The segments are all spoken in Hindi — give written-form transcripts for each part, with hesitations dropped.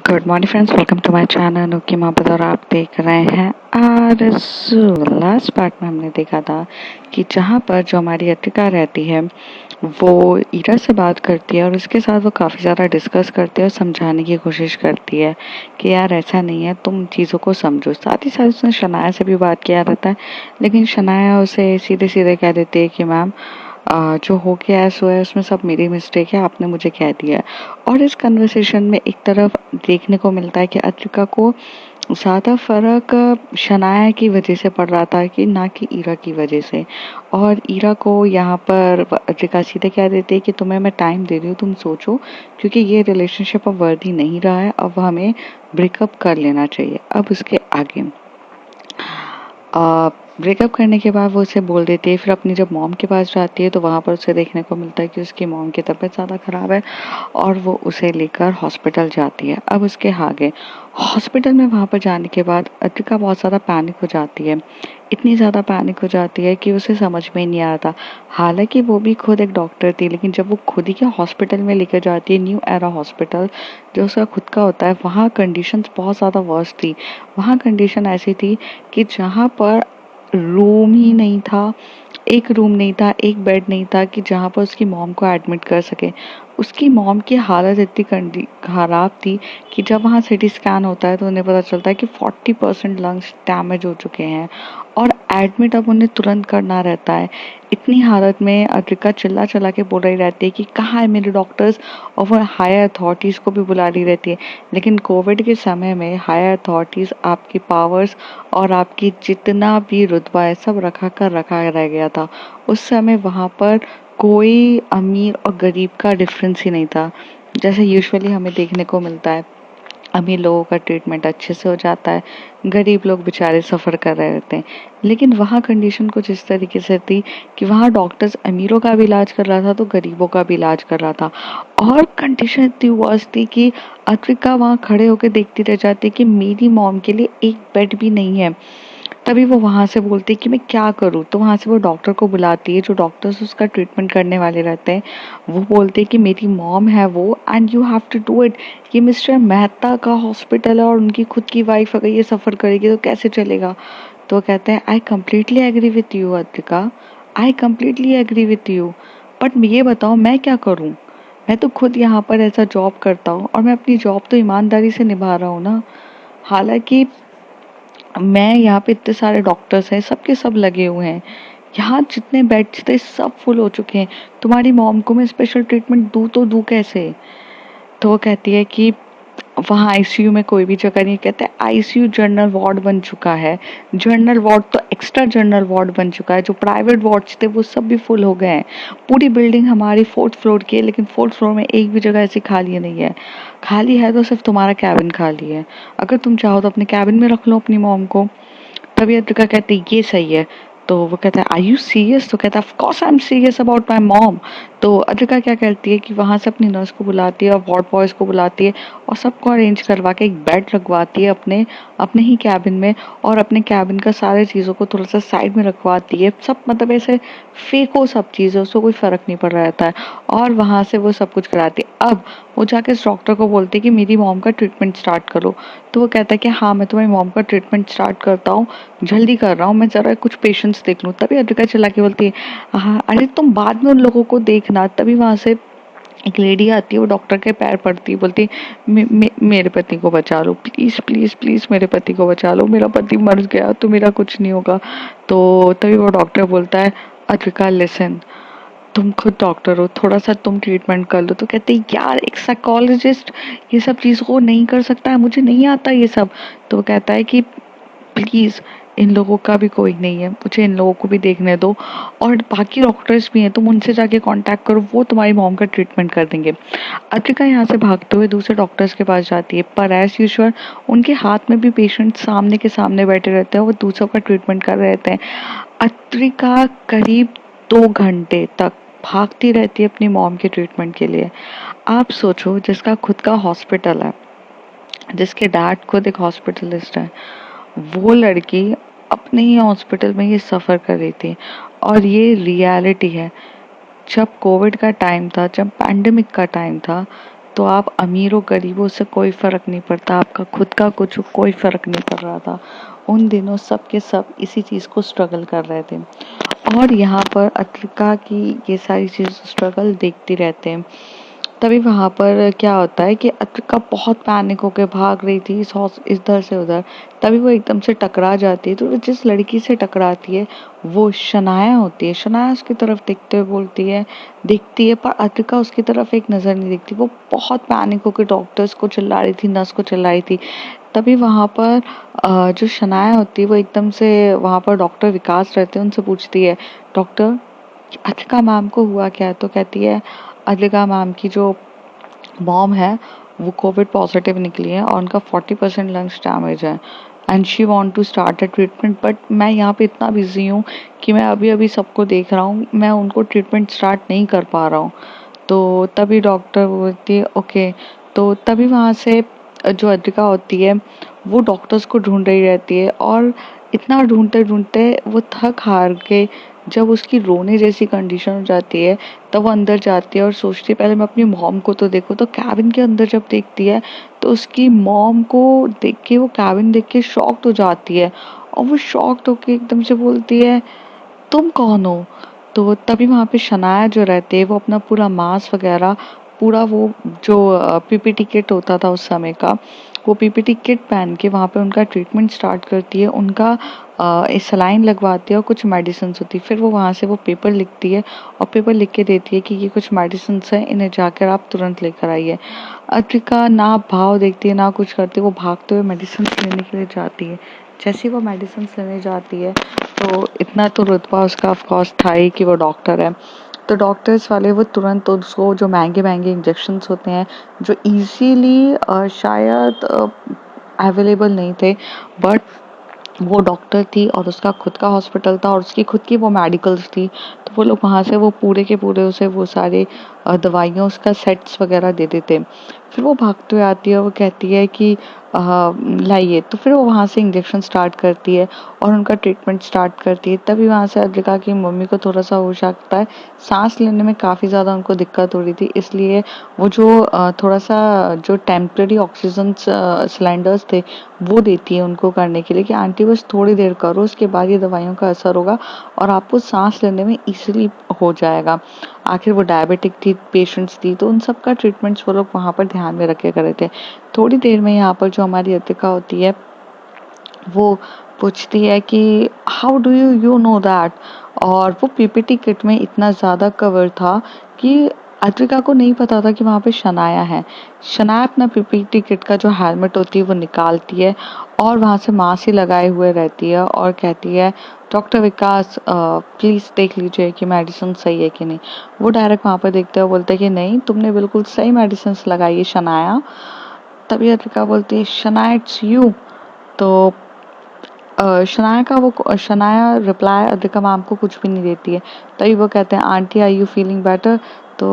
Good morning friends, welcome to my channel okay मोहब्बत। और आप देख रहे हैं आरज़ू। लास्ट पार्ट में हमने देखा था कि जहाँ पर जो हमारी अर्पिता रहती है वो ईरा से बात करती है और उसके साथ वो काफ़ी ज़्यादा डिस्कस करती है और समझाने की कोशिश करती है कि यार ऐसा नहीं है, तुम चीज़ों को समझो। साथ ही साथ उसने शनाया से भी बात किया रहता है, लेकिन शनाया उसे सीधे सीधे कह देती है कि मैम जो हो गया है सो है, उसमें सब मेरी मिस्टेक है, आपने मुझे कह दिया है। और इस कन्वर्सेशन में एक तरफ देखने को मिलता है कि अद्विका को ज़्यादा फर्क शनाया की वजह से पड़ रहा था कि ना कि ईरा की वजह से। और ईरा को यहाँ पर अद्विका सीधे कह देती है कि तुम्हें मैं टाइम दे रही हूँ, तुम सोचो, क्योंकि ये रिलेशनशिप अब वर्दी नहीं रहा है, अब हमें ब्रेकअप कर लेना चाहिए। अब उसके आगे ब्रेकअप करने के बाद वो उसे बोल देती है। फिर अपनी जब मॉम के पास जाती है तो वहाँ पर उसे देखने को मिलता है कि उसकी मॉम की तबीयत ज़्यादा ख़राब है और वो उसे लेकर हॉस्पिटल जाती है। अब उसके आगे हॉस्पिटल में वहाँ पर जाने के बाद अतिका बहुत ज़्यादा पैनिक हो जाती है। इतनी ज़्यादा पैनिक हो जाती है कि उसे समझ में नहीं आ रहा। हालांकि वो भी खुद एक डॉक्टर थी, लेकिन जब वो खुद ही के हॉस्पिटल में लेकर जाती है, न्यू एरा हॉस्पिटल जो उसका खुद का होता है, वहाँ कंडीशंस बहुत ज़्यादा वर्स्ट थी। वहाँ कंडीशन ऐसी थी कि जहाँ पर रूम ही नहीं था, एक रूम नहीं था, एक बेड नहीं था कि जहाँ पर उसकी मॉम को एडमिट कर सके। उसकी मॉम की हालत इतनी खराब थी कि जब वहाँ सिटी स्कैन होता है तो उन्हें पता चलता है कि 40% लंग्स डैमेज हो चुके हैं और एडमिट अब उन्हें तुरंत करना रहता है। इतनी हालत में अद्विका चिल्ला चिल्ला के बोल रही रहती है कि कहाँ है मेरे डॉक्टर्स, और वो हायर अथॉरिटीज़ को भी बुला रही रहती है। लेकिन कोविड के समय में हायर अथॉरिटीज़ आपकी पावर्स और आपकी जितना भी रुतबा है सब रखा रह गया था। उस समय वहाँ पर कोई अमीर और गरीब का डिफरेंस ही नहीं था, जैसे यूजुअली हमें देखने को मिलता है। अमीर लोगों का ट्रीटमेंट अच्छे से हो जाता है, गरीब लोग बेचारे सफ़र कर रहे होते हैं। लेकिन वहाँ कंडीशन कुछ इस तरीके से थी कि वहाँ डॉक्टर्स अमीरों का भी इलाज कर रहा था तो गरीबों का भी इलाज कर रहा था। और कंडीशन इतनी वर्स्ट थी कि अद्विका वहाँ खड़े होकर देखती रह जाती कि मेरी मॉम के लिए एक बेड भी नहीं है। तभी वो वहाँ से बोलती है कि मैं क्या करूँ, तो वहाँ से वो डॉक्टर को बुलाती है। जो डॉक्टर्स उसका ट्रीटमेंट करने वाले रहते हैं वो बोलते हैं कि मेरी मॉम है वो, and you have to do it. ये मिस्टर मेहता का हॉस्पिटल है और उनकी खुद की वाइफ अगर ये सफ़र करेगी तो कैसे चलेगा। तो कहते हैं I completely agree with you Advika, I completely agree with you, but ये बताओ मैं क्या करूँ। मैं तो खुद यहाँ पर ऐसा जॉब करता हूँ और मैं अपनी जॉब तो ईमानदारी से निभा रहा हूँ ना। हालांकि मैं यहाँ पे इतने सारे डॉक्टर्स हैं, सबके सब लगे हुए हैं, यहाँ जितने बेड्स थे सब फुल हो चुके हैं, तुम्हारी मॉम को मैं स्पेशल ट्रीटमेंट दूँ तो दूँ कैसे। तो वो कहती है कि वहाँ आईसीयू में कोई भी जगह नहीं। कहते हैं आईसीयू जनरल वार्ड बन चुका है, जनरल वार्ड तो एक्स्ट्रा जनरल वार्ड बन चुका है। जो प्राइवेट वार्ड्स थे वो सब भी फुल हो गए हैं। पूरी बिल्डिंग हमारी 4th फ्लोर की है, लेकिन 4th फ्लोर में एक भी जगह ऐसी खाली नहीं है। खाली है तो सिर्फ तुम्हारा कैबिन खाली है, अगर तुम चाहो तो अपने कैबिन में रख लो अपनी मॉम को। तभी अद्विका कहती है ये सही है। तो वो कहता है आर यू सीरियस, तो कहता है of course I am serious about my mom. तो अद्विका क्या करती है कि वहां से अपनी नर्स को बुलाती है और वार्ड बॉयज को बुलाती है और सबको अरेंज करवा के एक बेड लगवाती है अपने अपने ही कैबिन में, और अपने कैबिन का सारे चीज़ों को थोड़ा सा साइड में रखवाती है। सब मतलब ऐसे फेंको सब चीज़ें, उसको कोई फर्क नहीं पड़ रहा रहता है। और वहां से वो सब कुछ कराती है। अब वो जाके इस डॉक्टर को बोलती है कि मेरी मॉम का ट्रीटमेंट स्टार्ट करो। तो वो कहता है कि हाँ मैं तुम्हारी मॉम का ट्रीटमेंट स्टार्ट करता हूँ, जल्दी कर रहा हूँ, मैं ज़रा कुछ पेशेंट्स देख लूँ। तभी अद्विका चिल्ला के बोलती है हाँ अरे तुम बाद में उन लोगों को देखना। तभी वहाँ से एक लेडी आती है, वो डॉक्टर के पैर पड़ती है, बोलती मेरे पति को बचा लो प्लीज़ प्लीज़ प्लीज़, मेरे पति को बचा लो, मेरा पति मर गया तो मेरा कुछ नहीं होगा। तो तभी वो डॉक्टर बोलता है अद्विका लिसन, तुम खुद डॉक्टर हो, थोड़ा सा तुम ट्रीटमेंट कर लो। तो कहते हैं यार एक साइकोलॉजिस्ट ये सब चीज़ को नहीं कर सकता है, मुझे नहीं आता ये सब। तो वो कहता है कि प्लीज़ इन लोगों का भी कोई नहीं है, मुझे इन लोगों को भी देखने दो, और बाकी डॉक्टर्स भी हैं, तुम उनसे जाके कांटेक्ट करो, वो तुम्हारी मॉम का ट्रीटमेंट कर देंगे। अद्विका यहाँ से भागते हुए दूसरे डॉक्टर्स के पास जाती है, पर एज यूजुअल उनके हाथ में भी पेशेंट सामने के सामने बैठे रहते हैं, वो दूसरों का ट्रीटमेंट कर रहे रहते हैं। अद्विका करीब 2 घंटे तक भागती रहती है अपनी मॉम के ट्रीटमेंट के लिए। आप सोचो जिसका खुद का हॉस्पिटल है, जिसके डैड खुद एक हॉस्पिटलिस्ट है, वो लड़की अपने ही हॉस्पिटल में ये सफ़र कर रही थी। और ये रियलिटी है, जब कोविड का टाइम था, जब पैंडेमिक का टाइम था, तो आप अमीर हो गरीब हो उससे कोई फर्क नहीं पड़ता, आपका खुद का कुछ हो, कोई फर्क नहीं पड़ रहा था। उन दिनों सब के सब इसी चीज को स्ट्रगल कर रहे थे। और यहाँ पर अत्रिका की ये सारी चीज स्ट्रगल देखती रहते हैं। तभी वहां पर क्या होता है कि अत्रिका बहुत पैनिक होकर भाग रही थी इधर से उधर। तभी वो एकदम से टकरा जाती है, तो वो जिस लड़की से टकराती है वो शनाया होती है। शनाया उसकी तरफ देखते हुए बोलती है, देखती है, पर अत्रिका उसकी तरफ एक नजर नहीं देखती। वो बहुत पैनिक होकर डॉक्टर्स को चिल्ला रही थी, नर्स को चिल्ला रही थी। तभी वहां पर जो शनाया होती है वो एकदम से, वहां पर डॉक्टर विकास रहते हैं, उनसे पूछती है, डॉक्टर अथिका मैम को हुआ क्या है? तो कहती है, अथिका मैम की जो मॉम है वो कोविड पॉजिटिव निकली है और उनका 40% लंग्स डैमेज है and she want to start a treatment, but मैं यहाँ पे इतना बिजी हूँ कि मैं अभी अभी सबको देख रहा हूँ, मैं उनको ट्रीटमेंट स्टार्ट नहीं कर पा रहा हूँ। तो तभी डॉक्टर बोलती है ओके। तो तभी वहाँ से जो अद्रिका होती है वो डॉक्टर्स को ढूंढ रही रहती है, और इतना ढूंढते ढूंढते वो थक हार के जब उसकी रोने जैसी कंडीशन हो जाती है तब वो अंदर जाती है और सोचती है पहले मैं अपनी मॉम को तो देखूं। तो कैबिन के अंदर जब देखती है तो उसकी मॉम को देख के वो कैबिन देख के शॉक्ड हो जाती है, और वो शॉक्ड होके एकदम से बोलती है, तुम कौन हो? तो तभी वहाँ पे शनाया जो रहते हैं वो अपना पूरा मास्क वगैरह, पूरा वो जो पीपीटी किट होता था उस समय का, वो पीपीटी किट पहन के वहाँ पे उनका ट्रीटमेंट स्टार्ट करती है। उनका सलाइन लगवाती है और कुछ मेडिसिन होती है। फिर वो वहाँ से वो पेपर लिखती है और पेपर लिख के देती है कि ये कुछ मेडिसिन हैं, इन्हें जाकर आप तुरंत लेकर आइए। अद्रिका ना भाव देखती है ना कुछ करती है, वो भागते हुए मेडिसिन लेने के लिए जाती है। जैसे ही वो मेडिसिन लेने जाती है तो इतना तो रुतबा उसका ऑफ कोर्स था ही कि वो डॉक्टर है। तो डॉक्टर्स वाले वो तुरंत उसको जो महंगे महंगे इंजेक्शंस होते हैं जो इजीली शायद अवेलेबल नहीं थे, बट वो डॉक्टर थी और उसका खुद का हॉस्पिटल था और उसकी खुद की वो मेडिकल्स थी, तो वो लोग वहाँ से वो पूरे के पूरे उसे वो सारे दवाइयाँ उसका सेट्स वगैरह दे देते। फिर वो भागते हुए आती है, वो कहती है कि लाइए। तो फिर वो वहाँ से इंजेक्शन स्टार्ट करती है और उनका ट्रीटमेंट स्टार्ट करती है। तभी वहाँ से अद्रिका की मम्मी को थोड़ा सा होश आता है, सांस लेने में काफ़ी ज़्यादा उनको दिक्कत हो रही थी, इसलिए वो जो थोड़ा सा जो टेम्परेरी ऑक्सीजन सिलेंडर्स थे वो देती है उनको करने के लिए कि आंटी बस थोड़ी देर करो, उसके बाद ये दवाइयों का असर होगा और आपको सांस लेने में इजीली हो जाएगा। आखिर वो डायबिटिक थी, पेशेंट्स थी, तो उन सब का ट्रीटमेंट्स वो लोग वहाँ पर ध्यान में रखे करे थे। थोड़ी देर में यहाँ पर जो हमारी अतिका होती है वो पूछती है कि how do you know that. और वो पीपीटी किट में इतना ज़्यादा कवर था कि अद्विका को नहीं पता था कि वहाँ पे शनाया है। शनाया अपना पीपीटी किट का जो हेलमेट होती है वो निकालती है और वहाँ से मास्क ही लगाए हुए रहती है और कहती है, डॉक्टर विकास प्लीज़ देख लीजिए कि मेडिसिन सही है कि नहीं। वो डायरेक्ट वहाँ पर देखते हुए बोलते हैं कि नहीं, तुमने बिल्कुल सही मेडिसिन लगाई है शनाया। तभी अद्विका बोलती है, शनाया इट्स यू। तो शनाया रिप्लाई अद्रिका मैम को कुछ भी नहीं देती है। तभी वो कहते हैं, aunty are you feeling better? तो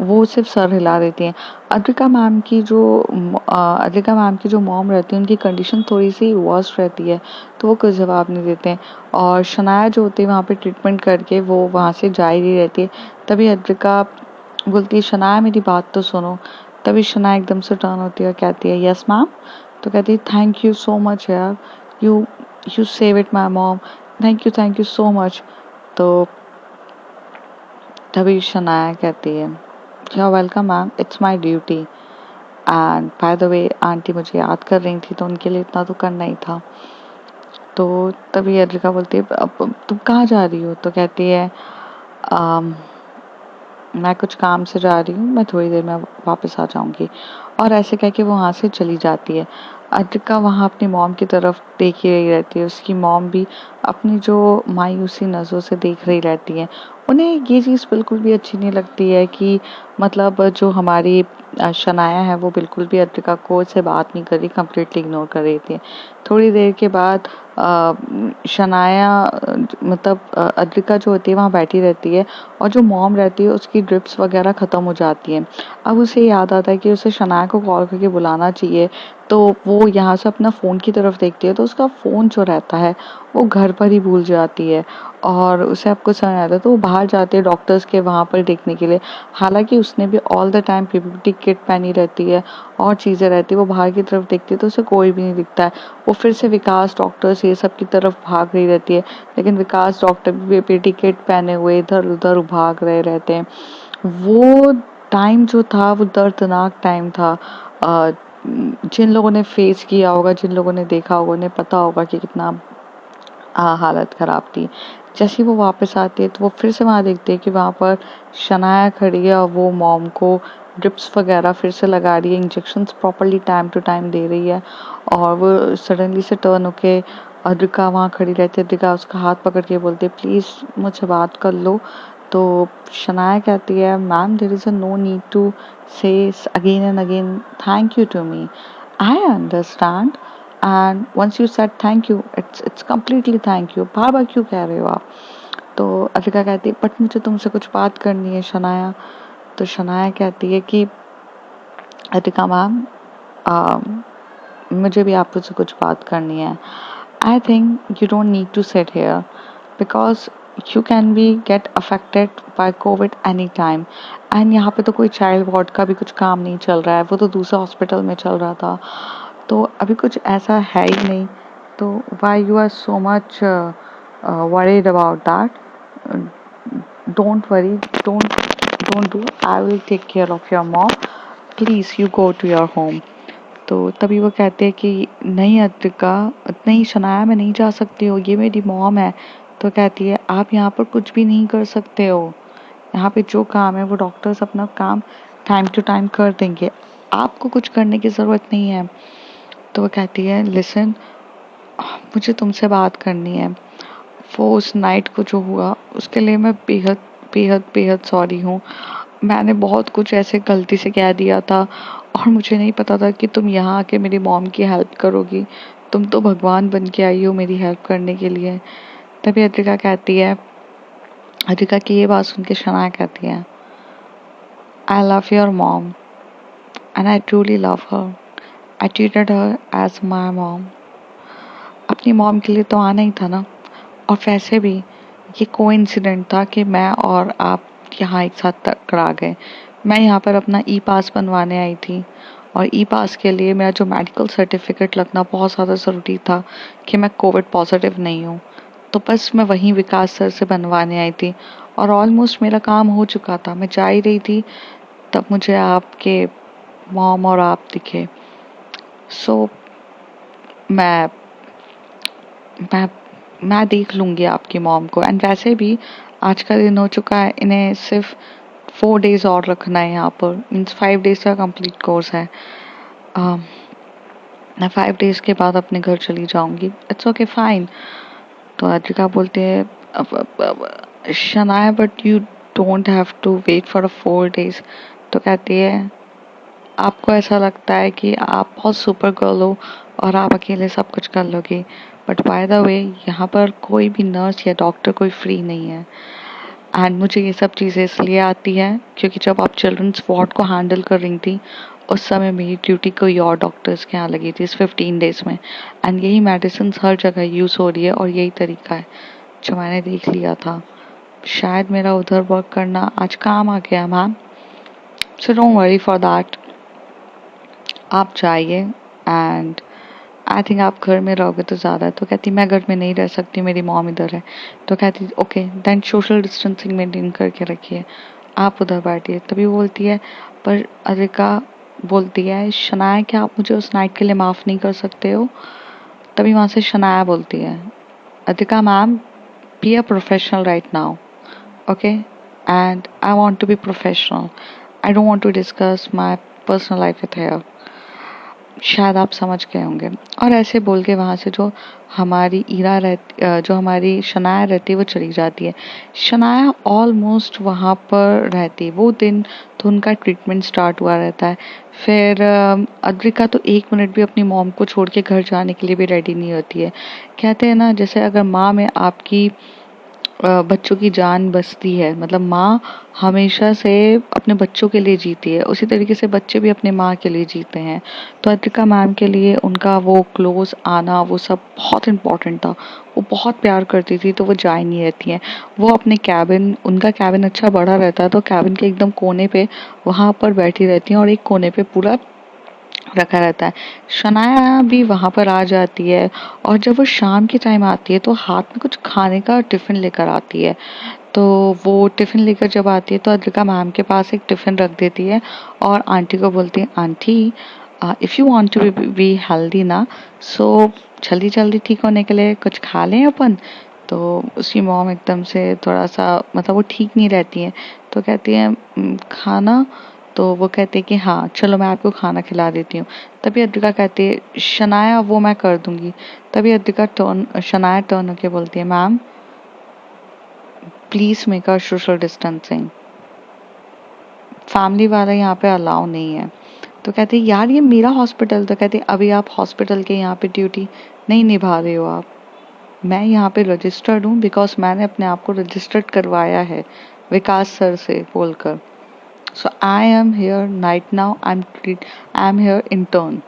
वो सिर्फ सर हिला देती हैं। अद्रिका मैम की जो मॉम रहती है उनकी कंडीशन थोड़ी सी वर्स्ट रहती है, तो वो कुछ जवाब नहीं देते हैं। और शनाया जो होती है वहाँ पे ट्रीटमेंट करके वो वहाँ से जा ही रही रहती है। तभी अद्रिका बोलती है, शनाया मेरी बात तो सुनो। तभी शनाया एकदम से टर्न होती है और कहती है, यस मैम। तो कहती है, थैंक यू सो मच यार, you you save it my mom, thank you so much. तो तभी शनाया कहती है, you are welcome ma'am, it's my duty. And by the way aunty मुझे याद कर रही थी तो उनके लिए इतना तो करना ही था। तो तभी अद्रिका बोलती है, अब तुम कहाँ जा रही हो? तो कहती है, "अम, मैं कुछ काम से जा रही हूँ, मैं थोड़ी देर में वापस आ जाऊंगी। और ऐसे कह के वो वहाँ से चली जाती है। अद्रिका वहाँ अपनी मॉम की तरफ देख ही रही रहती है, उसकी मॉम भी अपनी जो मायूसी नज़रों से देख रही रहती है। उन्हें ये चीज़ बिल्कुल भी अच्छी नहीं लगती है कि मतलब जो हमारी शनाया है वो बिल्कुल भी अद्रिका को से बात नहीं कर रही, कम्प्लीटली इग्नोर कर रही थी। थोड़ी देर के बाद शनाया मतलब अद्रिका जो होती है वहाँ बैठी रहती है और जो मॉम रहती है उसकी ड्रिप्स वगैरह ख़त्म हो जाती हैं। अब उसे याद आता है कि उसे शनाया को कॉल करके बुलाना चाहिए। तो वो यहाँ से अपना फ़ोन की तरफ देखती है तो उसका फ़ोन जो रहता है वो घर पर ही भूल जाती है और उसे अब कुछ समझ नहीं आता तो वो बाहर जाती है डॉक्टर्स के वहाँ पर देखने के लिए। हालाँकि उसने भी all the time PPT kit पहनी रहती है और चीज़ें रहती है, वो बाहर की तरफ देखती है तो उसे कोई भी नहीं दिखता है। वो फिर से विकास डॉक्टर्स ये सब की तरफ भाग रही रहती है, लेकिन विकास डॉक्टर भी पीपीटी किट पहने हुए इधर-उधर भाग रहे रहते हैं। वो टाइम जो था वो दर्दनाक टाइम था। जिन लोगों ने फेस किया होगा, जिन लोगों ने देखा होगा, उन्हें पता होगा कि कितना हालत ख़राब थी। जैसे ही वो वापस आती है तो वो फिर से वहाँ देखती है कि वहाँ पर शनाया खड़ी है और वो मॉम को ड्रिप्स वगैरह फिर से लगा रही है, injections properly time to time दे रही है और वो सडनली से टर्न होके अद्रिका वहाँ खड़ी रहती है। अद्रिका उसका हाथ पकड़ के बोलती है प्लीज़ मुझसे बात कर लो। तो शनाया कहती है ma'am there is a no need to say again and again thank you to me. I understand and once you said thank you it's completely thank you. बार बार क्यों कह रहे हो आप? तो अद्रिका कहती है बट मुझे तुमसे कुछ बात करनी है शनाया। तो शनाया कहती है कि अद्रिका मैम मुझे भी आपसे कुछ बात करनी है। I think you don't need to sit here because you can be get affected by COVID any time and यहाँ पे तो कोई चाइल्ड वार्ड का भी कुछ काम नहीं चल रहा है, वो तो दूसरे हॉस्पिटल में चल रहा था, तो अभी कुछ ऐसा है ही नहीं। तो why you are so much worried about that? Don't worry, don't do, I will take care of your mom, please you go to your home. तो तभी वो कहते हैं कि नहीं अद्रिका, नहीं शनाया मैं नहीं जा सकती हूँ, ये मेरी मॉम है। तो कहती है आप यहाँ पर कुछ भी नहीं कर सकते हो, यहाँ पे जो काम है वो डॉक्टर्स अपना काम टाइम टू टाइम कर देंगे, आपको कुछ करने की ज़रूरत नहीं है। तो वो कहती है लिसन, मुझे तुमसे बात करनी है। वो उस नाइट को जो हुआ उसके लिए मैं बेहद बेहद बेहद सॉरी हूँ। मैंने बहुत कुछ ऐसे गलती से कह दिया था और मुझे नहीं पता था कि तुम यहाँ आके मेरी मॉम की हेल्प करोगी। तुम तो भगवान बन के आई हो मेरी हेल्प करने के लिए। तभी अद्रिका कहती है, अद्रिका की ये बात सुन के शनाया कहती है I love your mom and I truly love her, I treated her as my mom. अपनी मॉम के लिए तो आना ही था ना, और वैसे भी ये कोइंसिडेंट था कि मैं और आप यहाँ एक साथ टकरा गए। मैं यहाँ पर अपना ई पास बनवाने आई थी और ई पास के लिए मेरा जो मेडिकल सर्टिफिकेट लगना बहुत ज़्यादा ज़रूरी था कि मैं कोविड पॉजिटिव नहीं हूँ, तो बस मैं वहीं विकास सर से बनवाने आई थी और ऑलमोस्ट मेरा काम हो चुका था, मैं जा ही रही थी तब मुझे आपके मॉम और आप दिखे। सो मैं मैं मैं देख लूँगी आपकी मॉम को, एंड वैसे भी आज का दिन हो चुका है, इन्हें सिर्फ 4 डेज और रखना है यहाँ पर, मीन्स 5 डेज का कंप्लीट कोर्स है। मैं 5 डेज के बाद अपने घर चली जाऊँगी, इट्स ओके फाइन। तो अद्रिका बोलते हैं Shanaya but you don't have to wait for 4 days. तो कहती है आपको ऐसा लगता है कि आप बहुत सुपर गर्ल हो और आप अकेले सब कुछ कर लोगी, बट बाय द वे यहाँ पर कोई भी नर्स या डॉक्टर कोई फ्री नहीं है। एंड मुझे ये सब चीज़ें इसलिए आती हैं क्योंकि जब आप चिल्ड्रंस वार्ड को हैंडल कर रही थी उस समय मेरी ड्यूटी कोई और डॉक्टर्स के यहाँ लगी थी इस 15 डेज में, एंड यही मेडिसिन हर जगह यूज़ हो रही है और यही तरीका है जो मैंने देख लिया था। शायद मेरा उधर वर्क करना आज काम आ गया ma'am, so don't worry for that. आप जाइए एंड आई थिंक आप घर में रहोगे तो ज़्यादा है। तो कहती मैं घर में नहीं रह सकती, मेरी मॉम इधर है। तो कहती okay then social distancing maintain करके रखिए, आप उधर बैठिए। तभी बोलती है पर अद्रिका बोलती है शनाया क्या आप मुझे उस नाइट के लिए माफ़ नहीं कर सकते हो? तभी वहाँ से शनाया बोलती है Adrika ma'am be a professional right now, okay, and I want to be professional, I don't want to discuss my personal life with her. शायद आप समझ गए होंगे। और ऐसे बोल के वहाँ से जो हमारी जो हमारी शनाया रहती है वो चली जाती है। शनाया ऑलमोस्ट वहाँ पर रहती है, वो दिन तो उनका ट्रीटमेंट स्टार्ट हुआ रहता है। फिर अद्रिका तो 1 मिनट भी अपनी मॉम को छोड़ के घर जाने के लिए भी रेडी नहीं होती है। कहते हैं ना जैसे अगर माँ में आपकी बच्चों की जान बचती है, मतलब माँ हमेशा से अपने बच्चों के लिए जीती है, उसी तरीके से बच्चे भी अपने माँ के लिए जीते हैं। तो अद्रिका मैम के लिए उनका वो क्लोज आना वो सब बहुत इम्पोर्टेंट था। वो बहुत प्यार करती थी तो वो जा ही नहीं रहती हैं। वो अपने कैबिन, उनका कैबिन अच्छा बड़ा रहता है तो कैबिन के एकदम कोने पे वहां पर बैठी रहती हैं और एक कोने पे पूरा रखा रहता है। शनाया भी वहां पर आ जाती है और जब वो शाम के टाइम आती है तो हाथ में कुछ खाने का टिफिन लेकर आती है। तो वो टिफिन लेकर जब आती है तो अद्रिका मैम के पास एक टिफिन रख देती है और आंटी को बोलती है, aunty if you want to be healthy ना, सो जल्दी जल्दी ठीक होने के लिए कुछ खा लें अपन। तो उसकी मॉम एकदम से थोड़ा सा, मतलब वो ठीक नहीं रहती है तो कहती है, खाना?" तो वो कहते हैं कि हाँ चलो मैं आपको खाना खिला देती हूँ। तभी अद्रिका कहती है, शनाया वो मैं कर दूंगी। तभी अद्रिका शनाया टर्न होके बोलती है, ma'am please make a social distancing, family वाला यहाँ पे अलाउ नहीं है। तो कहते हैं, यार ये मेरा हॉस्पिटल। तो कहते हैं, अभी आप हॉस्पिटल के यहाँ पे ड्यूटी नहीं निभा रहे हो आप। मैं यहाँ पे रजिस्टर्ड हूँ बिकॉज मैंने अपने आप को रजिस्टर्ड करवाया है विकास सर से बोलकर। So I am here night now, I am here intern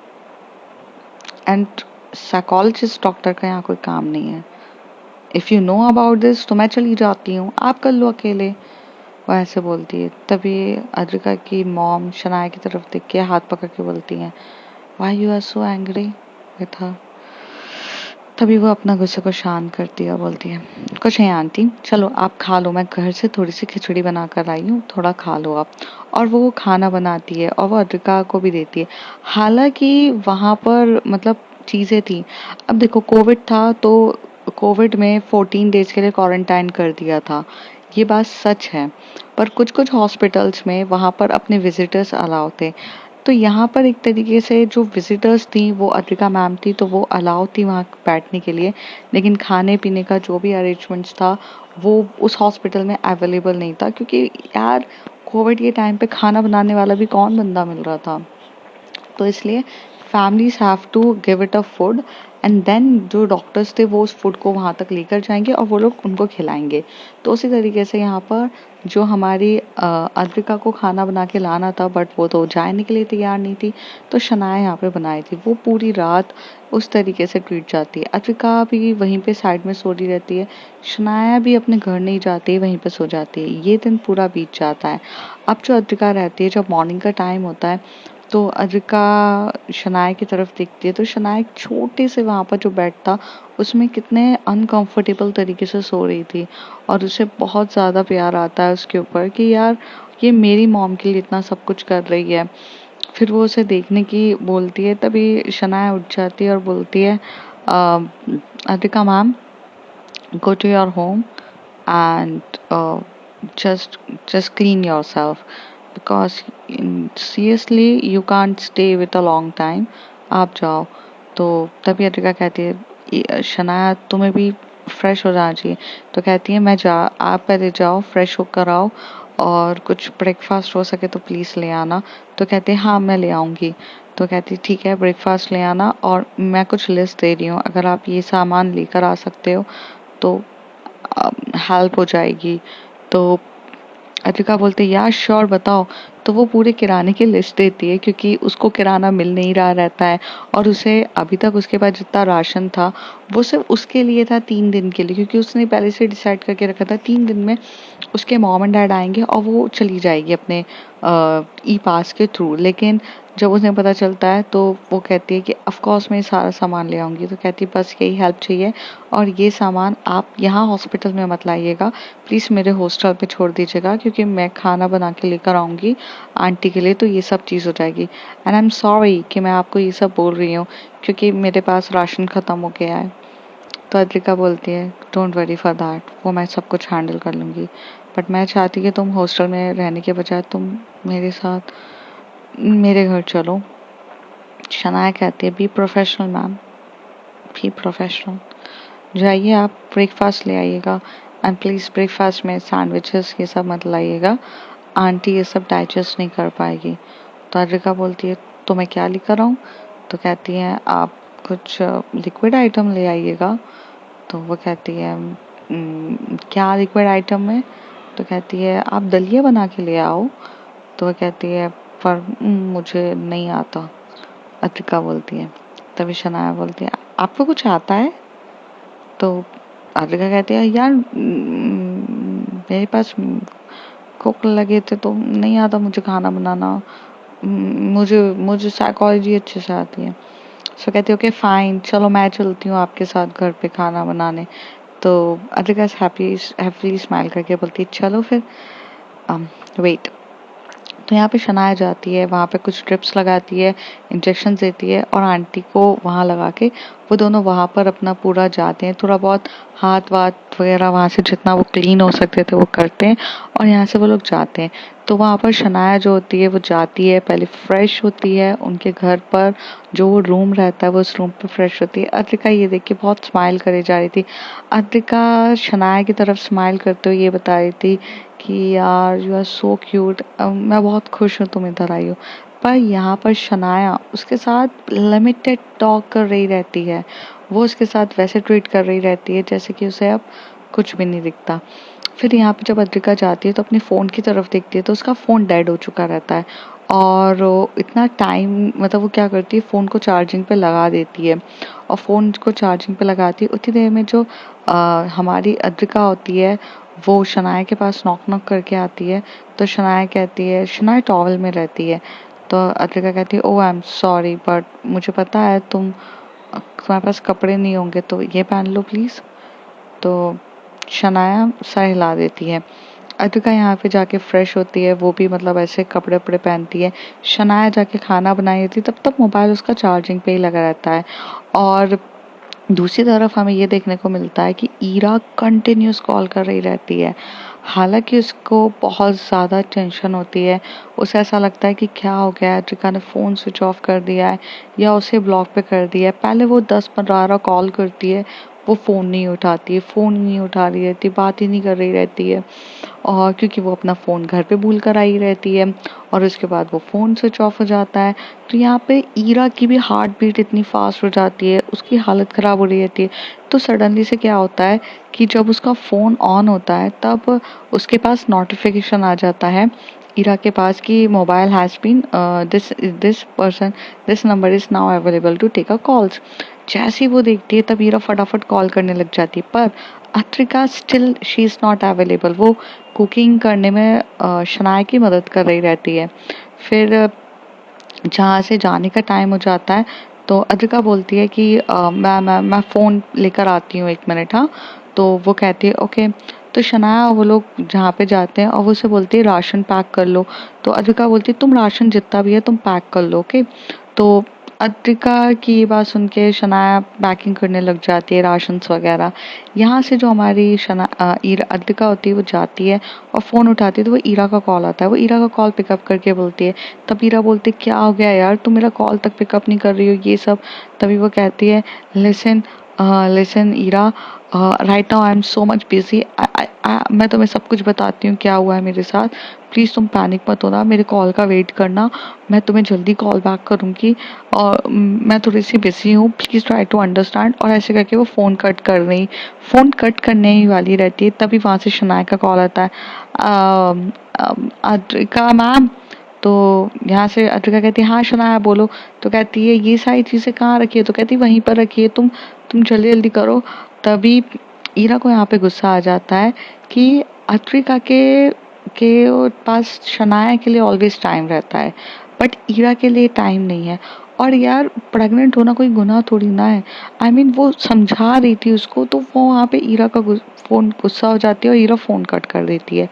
and psychologist doctor का यहाँ कोई काम नहीं है। If you know about this तो मैं चली जाती हूँ, आप कर लो अकेले। वो ऐसे बोलती है। तभी अद्रिका की मॉम शनाया की तरफ देख के हाथ पकड़ के बोलती है, why you are so angry with her. तभी वो अपना गुस्से को शांत करती है और बोलती है, कुछ नहीं आंटी, चलो आप खा लो, मैं घर से थोड़ी सी खिचड़ी बना कर आई हूँ, थोड़ा खा लो आप। और वो खाना बनाती है और वो अद्रिका को भी देती है। हालांकि वहां पर मतलब चीजें थी। अब देखो कोविड था तो कोविड में 14 डेज के लिए क्वारंटाइन कर दिया था, ये बात सच है। पर कुछ कुछ हॉस्पिटल्स में वहां पर अपने विजिटर्स अलाउ थे। तो यहाँ पर एक तरीके से जो विजिटर्स थी वो अद्रिका मैम थी तो वो अलाउ थी वहाँ बैठने के लिए। लेकिन खाने पीने का जो भी अरेंजमेंट्स था वो उस हॉस्पिटल में अवेलेबल नहीं था, क्योंकि यार कोविड के टाइम पे खाना बनाने वाला भी कौन बंदा मिल रहा था। तो इसलिए families have to give it a food and then जो डॉक्टर्स थे वो उस फूड को वहां तक लेकर जाएंगे और वो लोग उनको खिलाएंगे। तो उसी तरीके से यहाँ पर जो हमारी अद्विका को खाना बना के लाना था बट वो तो जाने के लिए तैयार नहीं थी, तो शनाया यहाँ पे बनाई थी। वो पूरी रात उस तरीके से ट्रीट जाती है। अद्विका भी वहीं पे साइड में सो रही रहती है, शनाया भी अपने घर नहीं जाती, वहीं पे सो जाती है। ये दिन पूरा बीत जाता है। अब जो अद्विका रहती है, जब मॉर्निंग का टाइम होता है तो अद्विका शनाया की तरफ देखती है तो शनाया एक छोटे से वहां पर जो बेड था उसमें कितने अनकंफर्टेबल तरीके से सो रही थी और उसे बहुत ज्यादा प्यार आता है उसके ऊपर कि यार ये मेरी मॉम के लिए इतना सब कुछ कर रही है। फिर वो उसे देखने की बोलती है। तभी शनाया उठ जाती है और बोलती है, Advika ma'am, go to your home and just just clean yourself because seriously you can't stay with a long time, आप जाओ। तो तभी अद्विका कहती है, शनाया तुम्हें भी फ्रेश हो जाना चाहिए। तो कहती है, मैं जा आप पहले जाओ फ्रेश होकर आओ और कुछ ब्रेकफास्ट हो सके तो प्लीज ले आना। तो कहते हैं हाँ मैं ले आऊंगी। तो कहती ठीक है ब्रेकफास्ट ले आना और मैं कुछ लिस्ट दे रही हूँ, अगर आप ये सामान लेकर आ सकते हो तो हेल्प हो जाएगी। तो अद्विका बोलते यार श्योर बताओ। तो वो पूरे किराने की लिस्ट देती है क्योंकि उसको किराना मिल नहीं रहा रहता है और उसे अभी तक उसके पास जितना राशन था वो सिर्फ उसके लिए था 3 दिन के लिए, क्योंकि उसने पहले से डिसाइड करके रखा था 3 दिन में उसके मॉम एंड डैड आएंगे और वो चली जाएगी अपने ई पास के थ्रू। लेकिन जब उन्हें पता चलता है तो वो कहती है कि ऑफ कोर्स मैं ये सारा सामान ले आऊंगी। तो कहती है बस यही हेल्प चाहिए और ये सामान आप यहाँ हॉस्पिटल में मत लाइएगा, प्लीज मेरे हॉस्टल पे छोड़ दीजिएगा क्योंकि मैं खाना बना के लेकर आऊंगी आंटी के लिए, तो ये सब चीज हो जाएगी। एंड आई एम सॉरी कि मैं आपको ये सब बोल रही हूँ क्योंकि मेरे पास राशन खत्म हो गया है। तो अद्विका बोलती है, डोंट वरी फॉर दैट, वो मैं सब कुछ हैंडल कर लूंगी, बट मैं चाहती कि तुम हॉस्टल में रहने के बजाय तुम मेरे साथ मेरे घर चलो। शनाया कहती है, be professional ma'am, be professional, जाइए आप ब्रेकफास्ट ले आइएगा एंड प्लीज ब्रेकफास्ट में सैंडविचेस ये सब मत लाइएगा, आंटी ये सब डाइजेस्ट नहीं कर पाएगी। तो अद्विका बोलती है, तो मैं क्या लेकर आऊँ? तो कहती है आप कुछ लिक्विड आइटम ले आइएगा। तो वो कहती है, क्या लिक्विड आइटम में? तो कहती है आप दलिया बना के ले आओ। तो वह कहती है पर मुझे नहीं आता, अतिका बोलती है। तभी शनाया बोलती है आपको कुछ आता है? तो अतिका कहती है यार मेरे पास कुक लगे थे तो नहीं आता मुझे खाना बनाना। मुझे मुझे साइकोलॉजी अच्छे से आती है। सो कहती है ओके फाइन, चलो मैं चलती हूँ आपके साथ घर पे खाना बनाने। तो अतिका हैप्पीली स्माइल करके बोलती है चलो फिर। वेट। तो यहाँ पे शनाया जाती है, वहाँ पे कुछ ड्रिप्स लगाती है, इंजेक्शन देती है और आंटी को वहाँ लगा के वो दोनों वहाँ पर अपना पूरा जाते हैं, थोड़ा बहुत हाथ वाथ वगैरह वहाँ से जितना वो क्लीन हो सकते थे वो करते हैं और यहाँ से वो लोग जाते हैं। तो वहाँ पर शनाया जो होती है वो जाती है, पहले फ्रेश होती है उनके घर पर, जो वो रूम रहता है वो उस रूम पर फ्रेश होती है। अद्रिका ये देख के बहुत स्माइल करे जा रही थी। अद्रिका शनाया की तरफ स्माइल करते हुए ये बता रही थी कि यार यू आर सो क्यूट, मैं बहुत खुश हूँ तुम इधर आई हो। पर यहाँ पर शनाया उसके साथ लिमिटेड टॉक कर रही रहती है, वो उसके साथ वैसे ट्रीट कर रही रहती है जैसे कि उसे अब कुछ भी नहीं दिखता। फिर यहाँ पे जब अद्रिका जाती है तो अपने फ़ोन की तरफ देखती है तो उसका फ़ोन डेड हो चुका रहता है और वो इतना टाइम मतलब वो क्या करती है फ़ोन को चार्जिंग पे लगा देती है और फ़ोन को चार्जिंग पे लगाती है उतनी देर में जो हमारी अद्रिका होती है वो शनाया के पास नॉक नॉक करके आती है। तो शनाया कहती है, शनाया टॉवल में रहती है, तो अद्रिका कहती है ओह आई एम सॉरी बट मुझे पता है तुम्हारे पास कपड़े नहीं होंगे तो ये पहन लो प्लीज़। तो शनाया सर हिला देती है। अद्विका यहाँ पे जाके फ्रेश होती है, वो भी मतलब ऐसे कपड़े वपड़े पहनती है। शनाया जाके खाना बनाई होती है, तब तक मोबाइल उसका चार्जिंग पे ही लगा रहता है और दूसरी तरफ हमें ये देखने को मिलता है कि ईरा कंटिन्यूस कॉल कर रही रहती है। हालांकि उसको बहुत ज़्यादा टेंशन होती है, उसे ऐसा लगता है कि क्या हो गया है, अद्विका ने फ़ोन स्विच ऑफ कर दिया है या उसे ब्लॉक पे कर दिया है। पहले वो 10-15 कॉल करती है, वो फ़ोन नहीं उठाती है, फ़ोन नहीं उठा रही रहती, बात ही नहीं कर रही रहती है और क्योंकि वो अपना फ़ोन घर पे भूल कर आई रहती है और उसके बाद वो फ़ोन स्विच ऑफ हो जाता है। तो यहाँ पे ईरा की भी हार्ट बीट इतनी फास्ट हो जाती है, उसकी हालत ख़राब हो रही रहती है। तो सडनली से क्या होता है कि जब उसका फ़ोन ऑन होता है तब उसके पास नोटिफिकेशन आ जाता है ईरा के पास कि mobile has been this this person this number is now available to take a calls. जैसे ही वो देखती है तब ईरा फटाफट कॉल करने लग जाती है, पर Atrika still she is not available. वो कुकिंग करने में शनाया की मदद कर रही रहती है। फिर जहाँ से जाने का टाइम हो जाता है तो अद्रिका बोलती है कि मैं फ़ोन लेकर आती हूँ, 1 मिनट। हाँ। तो वो कहती है ओके। तो शनाया वो लोग जहाँ पे जाते हैं और वो उसे बोलती है राशन पैक कर लो। तो अद्रिका बोलती है तुम राशन जितना भी है तुम पैक कर लो, ओके। तो अद्रिका की ये बात सुन के शनाया पैकिंग करने लग जाती है राशंस वगैरह। यहाँ से जो हमारी अद्रिका होती है वो जाती है और फ़ोन उठाती है तो वो ईरा का कॉल आता है। वो ईरा का कॉल पिकअप करके बोलती है। तब ईरा बोलती है क्या हो गया यार, तुम मेरा कॉल तक पिकअप नहीं कर रही हो ये सब। तभी वो कहती है listen listen Ira, right now I am so much busy. मैं तुम्हें सब कुछ बताती हूँ क्या हुआ है मेरे साथ। प्लीज़ तुम पैनिक मत होना, मेरे कॉल का वेट करना, मैं तुम्हें जल्दी कॉल बैक करूँगी और मैं थोड़ी सी बिजी हूँ, प्लीज़ ट्राई टू अंडरस्टैंड। और ऐसे करके वो फ़ोन कट करने ही वाली रहती है तभी वहाँ से शनाया का कॉल आता है। अद्रिका मैम। तो यहाँ से अद्रिका कहती है हाँ शनाया बोलो। तो कहती है ये सारी चीज़ें कहाँ रखी है? तो कहती है वहीं पर रखी है, तुम जल्दी जल्दी करो। तभी ईरा को यहाँ पे गुस्सा आ जाता है कि अद्रिका के पास शनाया के लिए ऑलवेज टाइम रहता है बट ईरा के लिए टाइम नहीं है। और यार प्रेग्नेंट होना कोई गुनाह थोड़ी ना है। आई मीन वो समझा रही थी उसको तो वो वहाँ पे ईरा का फ़ोन गुस्सा हो जाती है और ईरा फ़ोन कट कर देती है।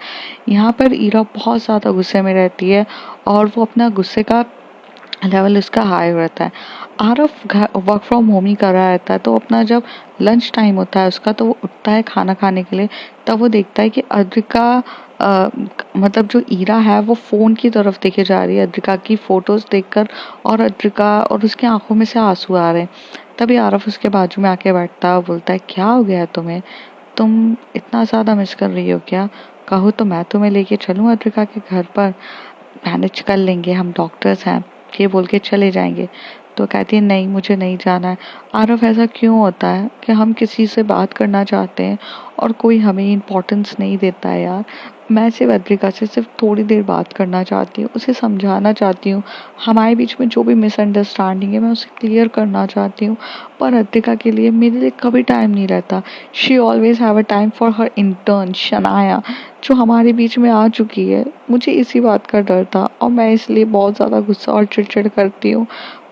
यहाँ पर ईरा बहुत ज़्यादा गुस्से में रहती है और वो अपना गुस्से का लेवल उसका हाई रहता है। आरफ वर्क फ्रॉम होम ही कर रहा रहता है तो अपना जब लंच टाइम होता है उसका तो वो उठता है खाना खाने के लिए। तब वो देखता है कि अद्रिका मतलब जो ईरा है वो फ़ोन की तरफ देखे जा रही है अद्रिका की फ़ोटोज़ देखकर और अद्रिका और उसकी आंखों में से आंसू आ रहे हैं। तभी आरफ उसके बाजू में आके बैठता है और बोलता है क्या हो गया है तुम्हें, तुम इतना ज़्यादा मिस कर रही हो क्या? कहो तो मैं तुम्हें लेके चलूँ अद्रिका के घर पर, मैनेज कर लेंगे, हम डॉक्टर्स हैं, ये बोल के चले जाएंगे। तो कहती है नहीं मुझे नहीं जाना है। आरव ऐसा क्यों होता है कि हम किसी से बात करना चाहते हैं और कोई हमें इम्पोर्टेंस नहीं देता है यार। मैं सिर्फ अद्रिका से सिर्फ थोड़ी देर बात करना चाहती हूँ, उसे समझाना चाहती हूँ, हमारे बीच में जो भी मिसअंडरस्टैंडिंग है मैं उसे क्लियर करना चाहती हूँ। पर अद्रिका के लिए मेरे लिए कभी टाइम नहीं रहता। She always have a time for her intern Shanaya, जो हमारे बीच में आ चुकी है। मुझे इसी बात का डर था और मैं इसलिए बहुत ज़्यादा गुस्सा और चिड़चिड़ करती हूँ।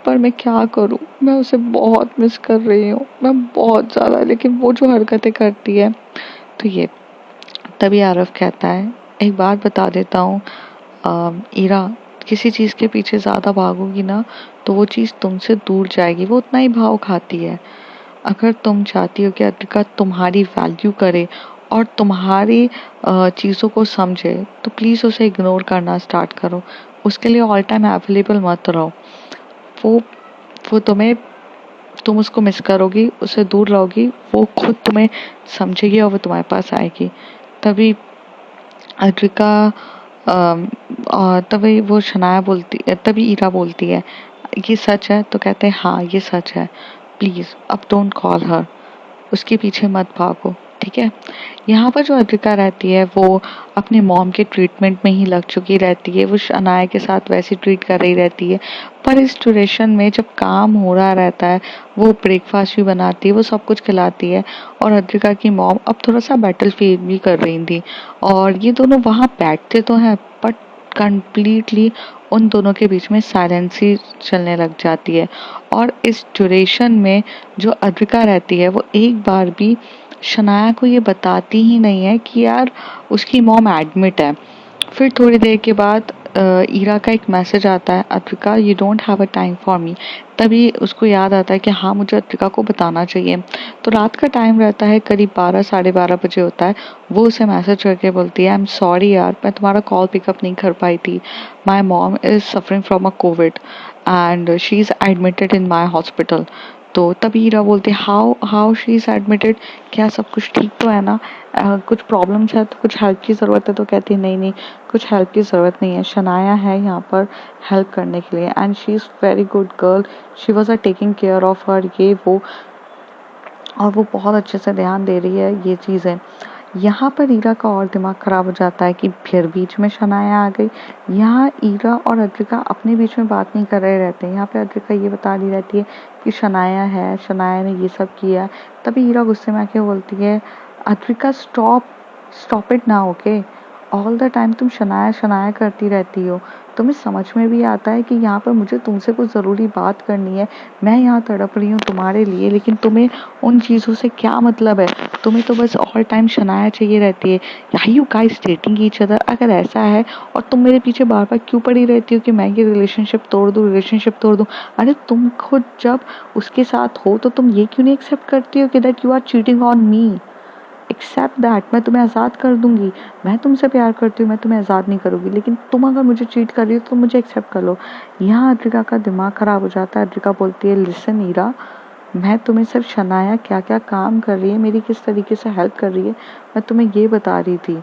पर मैं क्या करूँ, मैं उसे बहुत मिस कर रही हूँ, मैं बहुत ज़्यादा। लेकिन वो जो हरकतें करती है तो ये। तभी आरव कहता है एक बात बता देता हूँ ईरा, किसी चीज़ के पीछे ज़्यादा भागोगी ना तो वो चीज़ तुमसे दूर जाएगी, वो उतना ही भाव खाती है। अगर तुम चाहती हो कि अद्रिका तुम्हारी वैल्यू करे और तुम्हारी चीज़ों को समझे तो प्लीज़ उसे इग्नोर करना स्टार्ट करो। उसके लिए ऑल टाइम अवेलेबल मत रहो। वो वो तुम्हें तुम उसको मिस करोगी, उससे दूर रहोगी, वो खुद तुम्हें समझेगी और वो तुम्हारे पास आएगी। तभी अद्रिका तभी वो शनाया बोलती तभी ईरा बोलती है ये सच है? तो कहते हैं हाँ ये सच है, प्लीज अब डोंट कॉल हर, उसके पीछे मत भागो, ठीक है। यहाँ पर जो अद्रिका रहती है वो अपने मॉम के ट्रीटमेंट में ही लग चुकी रहती है, वो शनाया के साथ वैसे ट्रीट कर रही रहती है। पर इस ड्यूरेशन में जब काम हो रहा रहता है वो ब्रेकफास्ट भी बनाती है, वो सब कुछ खिलाती है। और अद्रिका की मॉम अब थोड़ा सा बैटल फील भी कर रही थी और ये दोनों वहाँ बैठते तो हैं बट कंप्लीटली उन दोनों के बीच में साइलेंस ही चलने लग जाती है। और इस ड्यूरेशन में जो अद्रिका रहती है वो एक बार भी शनाया को ये बताती ही नहीं है कि यार उसकी मॉम एडमिट है। फिर थोड़ी देर के बाद ईरा का एक मैसेज आता है Adrika you don't have a time for me. तभी उसको याद आता है कि हाँ मुझे अद्रिका को बताना चाहिए। तो रात का टाइम रहता है, करीब 12 साढ़े 12 बजे होता है। वो उसे मैसेज करके बोलती है आई एम सॉरी यार मैं तुम्हारा कॉल पिकअप नहीं कर पाई थी, my mom is suffering from a Covid and she is admitted in my hospital. तो तभी हीरा बोलते how how she is admitted, क्या सब कुछ ठीक तो है ना, कुछ प्रॉब्लम्स है तो कुछ हेल्प की ज़रूरत है? तो कहती है नहीं नहीं कुछ हेल्प की ज़रूरत नहीं है, शनाया है यहाँ पर हेल्प करने के लिए and she is very good girl, she was taking care of her ये वो, और वो बहुत अच्छे से ध्यान दे रही है ये चीज़ें। यहाँ पर ईरा का और दिमाग खराब हो जाता है कि फिर बीच में शनाया आ गई। यहाँ ईरा और अद्रिका अपने बीच में बात नहीं कर रहे रहते हैं, यहाँ पे अद्रिका ये बता रही रहती है कि शनाया है, शनाया ने ये सब किया। तभी ईरा गुस्से में आके बोलती है अद्रिका स्टॉप, स्टॉप इट ना, ओके। ऑल द टाइम तुम शनाया शनाया करती रहती हो, तुम्हें समझ में भी आता है कि यहाँ पर मुझे तुमसे कुछ ज़रूरी बात करनी है, मैं यहाँ तड़प रही हूँ तुम्हारे लिए, लेकिन तुम्हें उन चीज़ों से क्या मतलब है? तुम्हें तो बस ऑल टाइम शनाया चाहिए रहती है। Are you guys dating each other? अगर ऐसा है और तुम मेरे पीछे बार बार क्यों पड़ी रहती हो कि मैं ये रिलेशनशिप तोड़ दूँ, रिलेशनशिप तोड़ दूँ? अरे तुम खुद जब उसके साथ हो तो तुम ये क्यों नहीं एक्सेप्ट करती हो कि that you are cheating on me? Accept that, मैं तुम्हें आज़ाद कर दूंगी। मैं तुमसे प्यार करती हूँ, मैं तुम्हें आज़ाद नहीं करूँगी, लेकिन तुम अगर मुझे चीट कर रही हो तो मुझे एक्सेप्ट कर लो। यहाँ अद्रिका का दिमाग खराब हो जाता है। अद्रिका बोलती है लिसन ईरा, मैं तुम्हें सिर्फ शनाया क्या क्या काम कर रही है, मेरी किस तरीके से हेल्प कर रही है, मैं तुम्हें ये बता रही थी।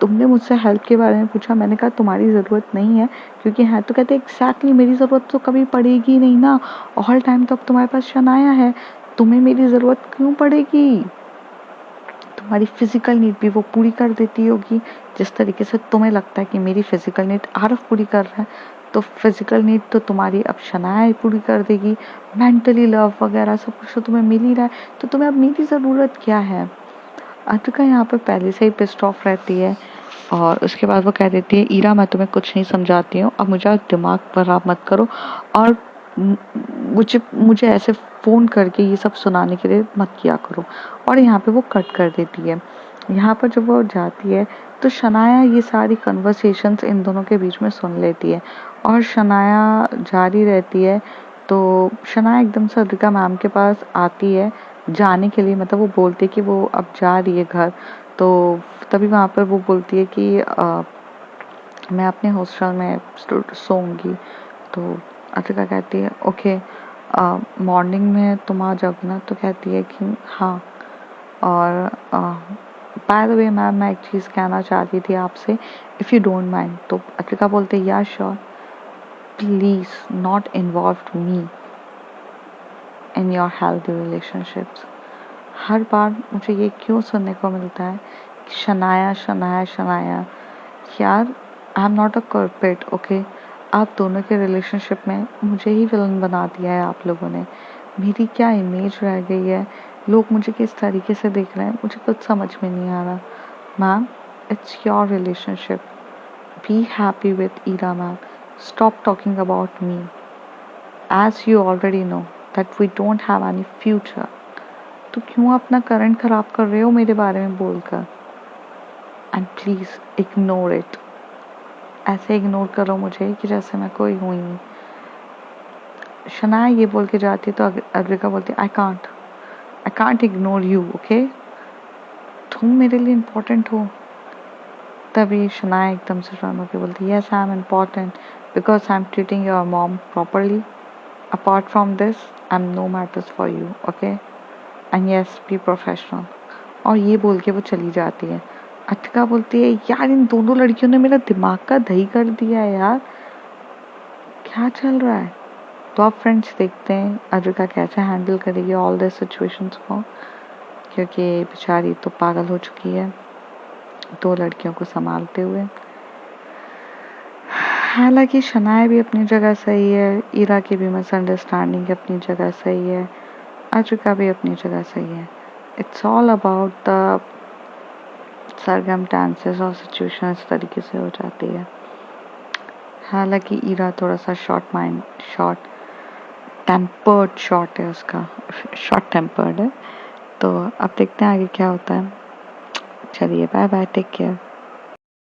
तुमने मुझसे हेल्प के बारे में पूछा, मैंने कहा तुम्हारी ज़रूरत नहीं है क्योंकि है तो कहते एग्जैक्टली मेरी ज़रूरत तो कभी पड़ेगी नहीं ना, ऑल टाइम तो अब तुम्हारे पास शनाया है, तुम्हें मेरी ज़रूरत क्यों पड़ेगी? तुम्हारी फिजिकल नीड भी वो पूरी कर देती होगी जिस तरीके से तुम्हें लगता है कि मेरी फिजिकल नीड आरफ पूरी कर रहा है, तो फिजिकल नीड तो तुम्हारी अब शनाया ही पूरी कर देगी। मेंटली लव वगैरह सब कुछ तो तुम्हें मिल ही रहा है, तो तुम्हें अब मेरी ज़रूरत क्या है? अतिका यहाँ पे पहले से ही पिस्ड ऑफ रहती है और उसके बाद वो कह देती है ईरा मैं तुम्हें कुछ नहीं समझाती हूँ, अब मुझे दिमाग खराब मत करो और मुझे मुझे ऐसे फ़ोन करके ये सब सुनाने के लिए मत किया करो। और यहाँ पे वो कट कर देती है। यहाँ पर जब वो जाती है तो शनाया ये सारी कन्वर्सेशंस इन दोनों के बीच में सुन लेती है और शनाया जारी रहती है। तो शनाया एकदम से अद्रिका मैम के पास आती है जाने के लिए, मतलब वो बोलती है कि वो अब जा रही है घर। तो तभी वहाँ पर वो बोलती है कि मैं अपने हॉस्टल में सोऊंगी। तो अतिका कहती है ओके मॉर्निंग में तुम आ जाओगी ना? तो कहती है कि हाँ। और बाय द वे मैम मैं एक चीज़ कहना चाहती थी आपसे, इफ़ यू डोंट माइंड। तो अतिका बोलते या sure, please not involve me, in your healthy relationships. हर बार मुझे ये क्यों सुनने को मिलता है कि शनाया शनाया शनाया। यार, I am not a corporate, okay. आप दोनों के रिलेशनशिप में मुझे ही विलन बना दिया है आप लोगों ने। मेरी क्या इमेज रह गई है, लोग मुझे किस तरीके से देख रहे हैं, मुझे कुछ समझ में नहीं आ रहा। Ma'am, it's your relationship. Be happy with Ira, ma'am. Stop talking about me. As you already know that we don't have any future. तो क्यों अपना करंट खराब कर रहे हो मेरे बारे में बोलकर? And please ignore it. ऐसे इग्नोर करो मुझे कि जैसे मैं कोई हुई नहीं। शनाया ये बोल के जाती तो अद्विका बोलती I can't ignore you, okay. तुम मेरे लिए इम्पोर्टेंट हो। तभी शनाया एकदम से शर्म होकर बोलती yes I am important because I am treating your mom properly. Apart from this I am no matters for you, okay, and yes be professional. और ये बोल के वो चली जाती है। अथिका बोलती है यार इन दोनों लड़कियों ने मेरा दिमाग का दही कर दिया है यार, क्या चल रहा है। तो आप फ्रेंड्स देखते हैं अद्विका कैसे हैंडल करेगी ऑल दिस सिचुएशंस को, क्योंकि बेचारी तो पागल हो चुकी है दो लड़कियों को संभालते हुए। हालांकि शनाया भी अपनी जगह सही है, ईरा की भी मिसअंडरस्टैंडिंग अपनी जगह सही है, अद्विका भी अपनी जगह सही है। It's all about the circumstances और सिचुएशन इस तरीके से हो जाती है। हालांकि ईरा थोड़ा सा शॉर्ट टेम्पर्ड है उसका, शॉर्ट टेम्पर्ड है। तो अब देखते हैं आगे क्या होता है। चलिए बाय बाय, टेक केयर।